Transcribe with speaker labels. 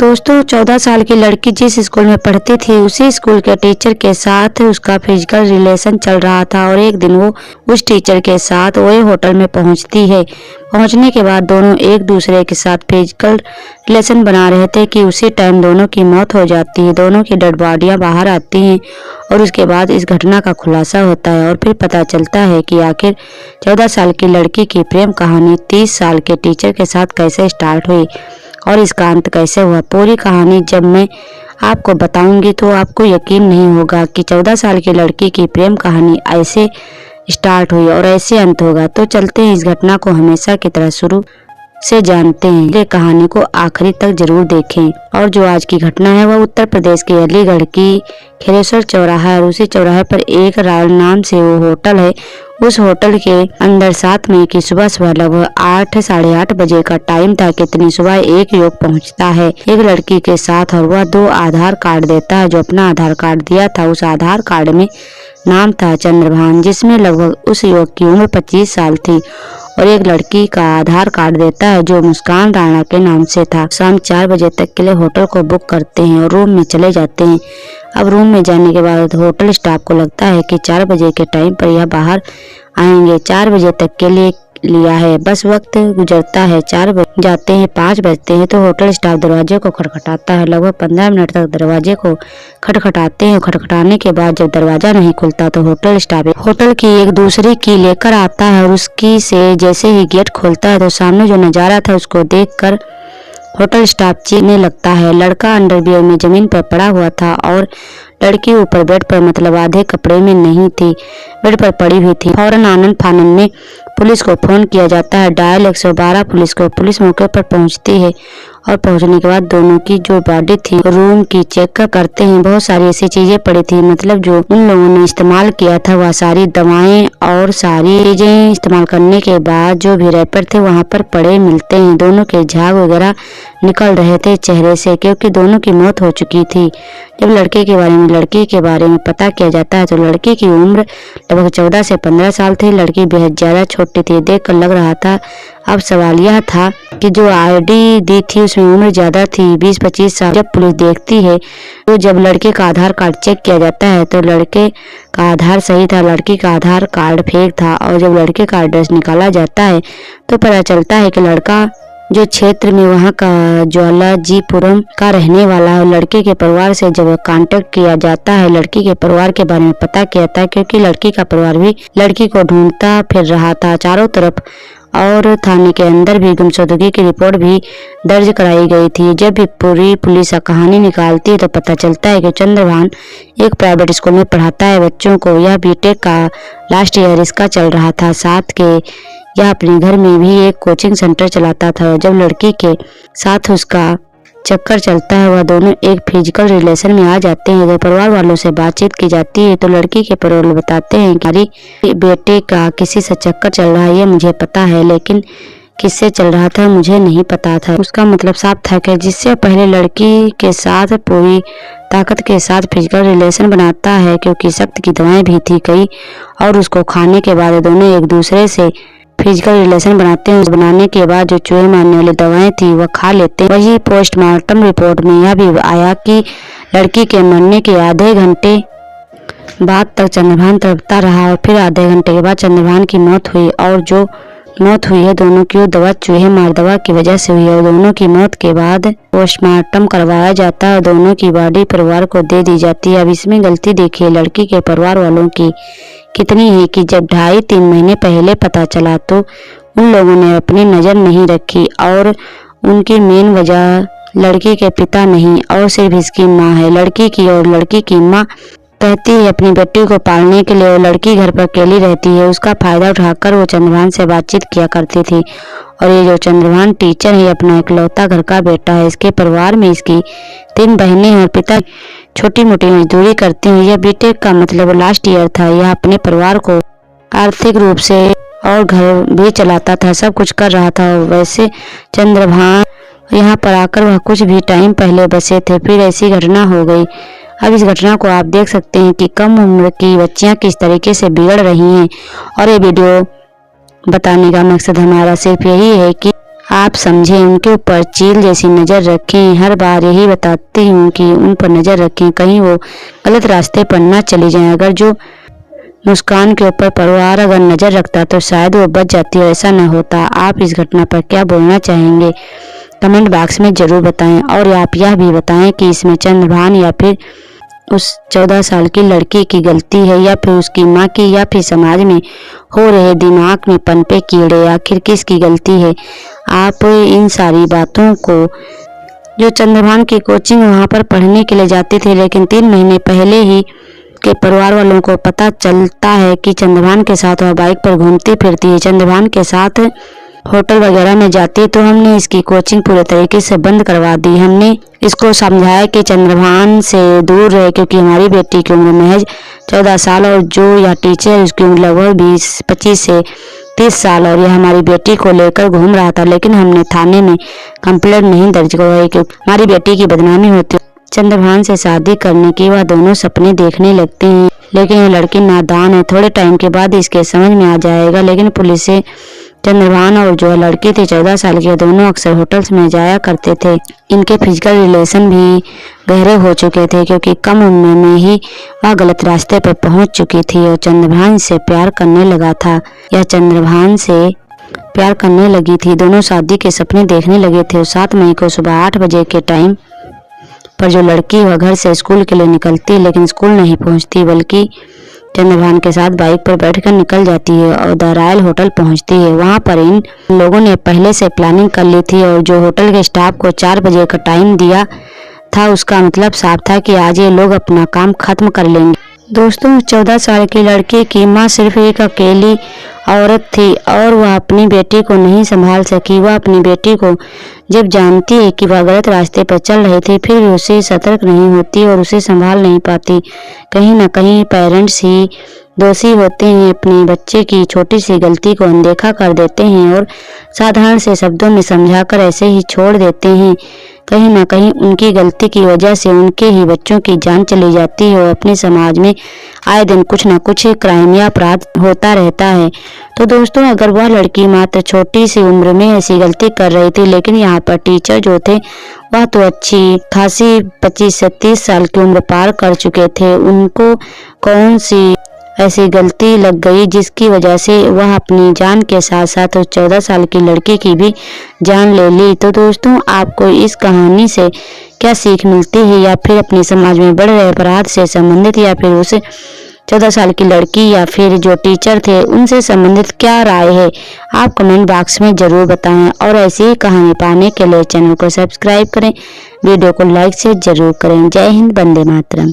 Speaker 1: दोस्तों 14 साल की लड़की जिस स्कूल में पढ़ती थी उसी स्कूल के टीचर के साथ उसका फिजिकल रिलेशन चल रहा था और एक दिन वो उस टीचर के साथ वही होटल में पहुंचती है। पहुंचने के बाद दोनों एक दूसरे के साथ फिजिकल रिलेशन बना रहे थे कि उसी टाइम दोनों की मौत हो जाती है। दोनों की डेड बॉडियां बाहर आती हैं और उसके बाद इस घटना का खुलासा होता है और फिर पता चलता है कि आखिर 14 साल की लड़की की प्रेम कहानी 30 साल के टीचर के साथ कैसे स्टार्ट हुई और इसका अंत कैसे हुआ। पूरी कहानी जब मैं आपको बताऊंगी तो आपको यकीन नहीं होगा कि 14 साल की लड़की की प्रेम कहानी ऐसे स्टार्ट हुई और ऐसे अंत होगा। तो चलते हैं इस घटना को हमेशा की तरह शुरू से जानते हैं। ये कहानी को आखिरी तक जरूर देखें। और जो आज की घटना है वह उत्तर प्रदेश के अलीगढ़ की खैरेश्वर चौराहा है। उसी चौराहे पर एक रॉयल नाम से वो होटल है। उस होटल के अंदर 7 मई की सुबह लगभग 8 साढ़े 8 बजे का टाइम था। कितनी सुबह एक युवक पहुंचता है एक लड़की के साथ और वह 2 आधार कार्ड देता है। जो अपना आधार कार्ड दिया था उस आधार कार्ड में नाम था चंद्रभान, जिसमें लगभग उस युवक की उम्र 25 साल थी। और एक लड़की का आधार कार्ड देता है जो मुस्कान राणा के नाम से था। शाम 4 बजे तक के लिए होटल को बुक करते हैं और रूम में चले जाते हैं। अब रूम में जाने के बाद होटल स्टाफ को लगता है कि 4 बजे के टाइम पर यह बाहर आएंगे। 4 बजे तक के लिए लिया है, बस वक्त गुजरता है। 4 बज जाते हैं, 5 बजते हैं तो होटल स्टाफ दरवाजे को खटखटाता है। लगभग 15 मिनट तक दरवाजे को खटखटाते हैं। खटखटाने के बाद जब दरवाजा नहीं खुलता तो होटल स्टाफ होटल की एक दूसरी की लेकर आता है और उसकी से जैसे ही गेट खोलता है तो सामने जो नजारा था उसको देखकर होटल स्टाफ चीखने लगता है। लड़का अंडरवियर में जमीन पर पड़ा हुआ था और लड़की ऊपर बेड पर मतलब आधे कपड़े में नहीं थी, बेड पर पड़ी हुई थी। फौरन आनंद फानन में पुलिस को फोन किया जाता है। डायल 112 पुलिस को। पुलिस मौके पर पहुंचती है और पहुंचने के बाद दोनों की जो बॉडी थी रूम की चेक करते हैं। बहुत सारी ऐसी चीजें पड़ी थी, मतलब जो उन लोगों ने इस्तेमाल किया था वह सारी दवाएं और सारी चीजें इस्तेमाल करने के बाद जो भी रैपर थे वहां पर पड़े मिलते हैं। दोनों के झाग वगैरह निकल रहे थे चेहरे से क्योंकि दोनों की मौत हो चुकी थी। जब लड़के के बारे में पता किया जाता है तो लड़की की उम्र लगभग 14 से 15 साल थी। लड़की बेहद ज्यादा छोटी थी, देखकर लग रहा था। अब सवाल यह था कि जो आईडी दी थी उसमें उम्र ज्यादा थी, 20-25 साल। जब पुलिस देखती है तो जब लड़के का आधार कार्ड चेक किया जाता है तो लड़के का आधार सही था, लड़की का आधार कार्ड फेक था। और जब लड़के का एड्रेस निकाला जाता है तो पता चलता है कि लड़का जो क्षेत्र में वहाँ का ज्वालाजीपुरम का रहने वाला है। लड़के के परिवार से जब कांटेक्ट किया जाता है लड़की के परिवार के बारे में पता किया था क्योंकि लड़की का परिवार भी लड़की को ढूंढता फिर रहा था चारों तरफ। और थाने के अंदर भी गुमशुदगी की रिपोर्ट भी दर्ज कराई गई थी। जब भी पूरी पुलिस कहानी निकालती है तो पता चलता है कि चंद्रभान एक प्राइवेट स्कूल में पढ़ाता है बच्चों को। यह बीटेक का लास्ट ईयर इसका चल रहा था। साथ के यह अपने घर में भी एक कोचिंग सेंटर चलाता था। जब लड़की के साथ उसका चक्कर चलता है वह दोनों एक फिजिकल रिलेशन में आ जाते हैं। जब परिवार वालों से बातचीत की जाती है तो लड़की के परिवार वाले बताते हैं कि हमारी बेटे का किसी से चक्कर चल रहा है, ये मुझे पता है, लेकिन किससे चल रहा था मुझे नहीं पता था। उसका मतलब साफ था कि जिससे पहले लड़की के साथ पूरी ताकत के साथ फिजिकल रिलेशन बनाता है क्योंकि सख्त की दवाएं भी थी कई और उसको खाने के बाद दोनों एक दूसरे से फिजिकल रिलेशन बनाते हैं। बनाने के बाद जो चूहे मारने वाली दवाएं थी वह खा लेते हैं। वही पोस्टमार्टम रिपोर्ट में यह भी आया कि लड़की के मरने के आधे घंटे बाद तक चंद्रभान तड़पता रहा और फिर आधे घंटे के बाद चंद्रभान की मौत हुई। और जो मौत हुई है दोनों की दवा चूहे मार दवा की वजह से हुई है। और दोनों की मौत के बाद पोस्टमार्टम करवाया जाता है और दोनों की बॉडी परिवार को दे दी जाती है। अब इसमें गलती देखिए लड़की के परिवार वालों की कितनी है कि जब 2.5-3 महीने पहले पता चला तो उन लोगों ने अपनी नजर नहीं रखी और उनकी मेन वजह लड़की के पिता नहीं और सिर्फ इसकी माँ है। लड़की की और लड़की की माँ कहती है अपनी बेटी को पालने के लिए वो लड़की घर पर अकेली रहती है। उसका फायदा उठाकर वो चंद्रभान से बातचीत किया करती थी। और ये जो चंद्रभान टीचर है अपना इकलौता घर का बेटा है। इसके परिवार में इसकी 3 बहनें हैं और पिता छोटी मोटी मजदूरी करते हैं। यह बीटेक का मतलब लास्ट ईयर था। यह अपने परिवार को आर्थिक रूप से और घर भी चलाता था, सब कुछ कर रहा था। और वैसे चंद्रभान यहाँ पर आकर वह कुछ भी टाइम पहले बसे थे, फिर ऐसी घटना हो गई। अब इस घटना को आप देख सकते हैं कि कम उम्र की बच्चियां किस तरीके से बिगड़ रही हैं। और ये वीडियो बताने का मकसद हमारा सिर्फ यही है कि आप समझें, उनके ऊपर चील जैसी नज़र रखें। हर बार यही बताती हूँ कि उन पर नज़र रखें, कहीं वो गलत रास्ते पर ना चली जाएं। अगर जो मुस्कान के ऊपर परिवार अगर नज़र रखता तो शायद वो बच जाती और ऐसा न होता। आप इस घटना पर क्या बोलना चाहेंगे, कमेंट बॉक्स में ज़रूर बताएं। और आप यह भी बताएं कि इसमें चंद्रभान या फिर उस 14 साल की लड़की की गलती है, या फिर उसकी माँ की, या फिर समाज में हो रहे दिमाग में पनपे कीड़े, आखिर किसकी गलती है। आप इन सारी बातों को, जो चंद्रभान की कोचिंग वहाँ पर पढ़ने के लिए जाती थी, लेकिन 3 महीने पहले ही के परिवार वालों को पता चलता है कि चंद्रभान के साथ वह बाइक पर घूमती फिरती है, चंद्रभान के साथ होटल वगैरह में जाती, तो हमने इसकी कोचिंग पूरे तरीके से बंद करवा दी। हमने इसको समझाया कि चंद्रभान से दूर रहे, क्योंकि हमारी बेटी की उम्र महज 14 साल और जो यह टीचर है उसकी उम्र लगभग 25 से 30 साल और यह हमारी बेटी को लेकर घूम रहा था। लेकिन हमने थाने में कंप्लेंट नहीं दर्ज करवाई, क्योंकि हमारी बेटी की बदनामी होती। चंद्रभान से शादी करने की वह दोनों सपने देखने लगते हैं, लेकिन यह लड़की नादान है। थोड़े टाइम के बाद इसके समझ में आ जाएगा। लेकिन पुलिस से चंद्रभान और जो लड़की थी 14 साल की, दोनों अक्सर होटल्स में जाया करते थे। इनके फिजिकल रिलेशन भी गहरे हो चुके थे, क्योंकि कम उम्र में ही वह गलत रास्ते पर पहुंच चुकी थी और चंद्रभान से प्यार करने लगा था। यह चंद्रभान से प्यार करने लगी थी। दोनों शादी के सपने देखने लगे थे। 7 मई को सुबह 8 बजे के टाइम पर जो लड़की वह घर से स्कूल के लिए निकलती, लेकिन स्कूल नहीं पहुंचती, बल्कि चंद्रभान के साथ बाइक पर बैठकर निकल जाती है और द रॉयल होटल पहुंचती है। वहां पर इन लोगों ने पहले से प्लानिंग कर ली थी और जो होटल के स्टाफ को 4 बजे का टाइम दिया था, उसका मतलब साफ था कि आज ये लोग अपना काम खत्म कर लेंगे। दोस्तों, 14 साल की लड़की की माँ सिर्फ एक अकेली औरत थी और वह अपनी बेटी को नहीं संभाल सकी। वह अपनी बेटी को जब जानती है कि वह गलत रास्ते पर चल रही थी, फिर भी उसे सतर्क नहीं होती और उसे संभाल नहीं पाती। कहीं ना कहीं पेरेंट्स ही दोषी होते हैं, अपने बच्चे की छोटी सी गलती को अनदेखा कर देते हैं और साधारण से शब्दों में समझाकर ऐसे ही छोड़ देते हैं। कहीं ना कहीं उनकी गलती की वजह से उनके ही बच्चों की जान चली जाती है और अपने समाज में आए दिन कुछ न कुछ क्राइम या अपराध होता रहता है। तो दोस्तों, अगर वह लड़की मात्र छोटी सी उम्र में ऐसी गलती कर रही थी, लेकिन यहाँ पर टीचर जो थे वह तो अच्छी खासी 25 से 30 साल की उम्र पार कर चुके थे, उनको कौन सी ऐसी गलती लग गई जिसकी वजह से वह अपनी जान के साथ साथ उस 14 साल की लड़की की भी जान ले ली। तो दोस्तों, आपको इस कहानी से क्या सीख मिलती है, या फिर अपने समाज में बढ़ रहे अपराध से संबंधित, या फिर उस 14 साल की लड़की या फिर जो टीचर थे उनसे संबंधित क्या राय है, आप कमेंट बॉक्स में जरूर बताएं। और ऐसी ही कहानी पाने के लिए चैनल को सब्सक्राइब करें, वीडियो को लाइक से जरूर करें। जय हिंद, वंदे मातरम।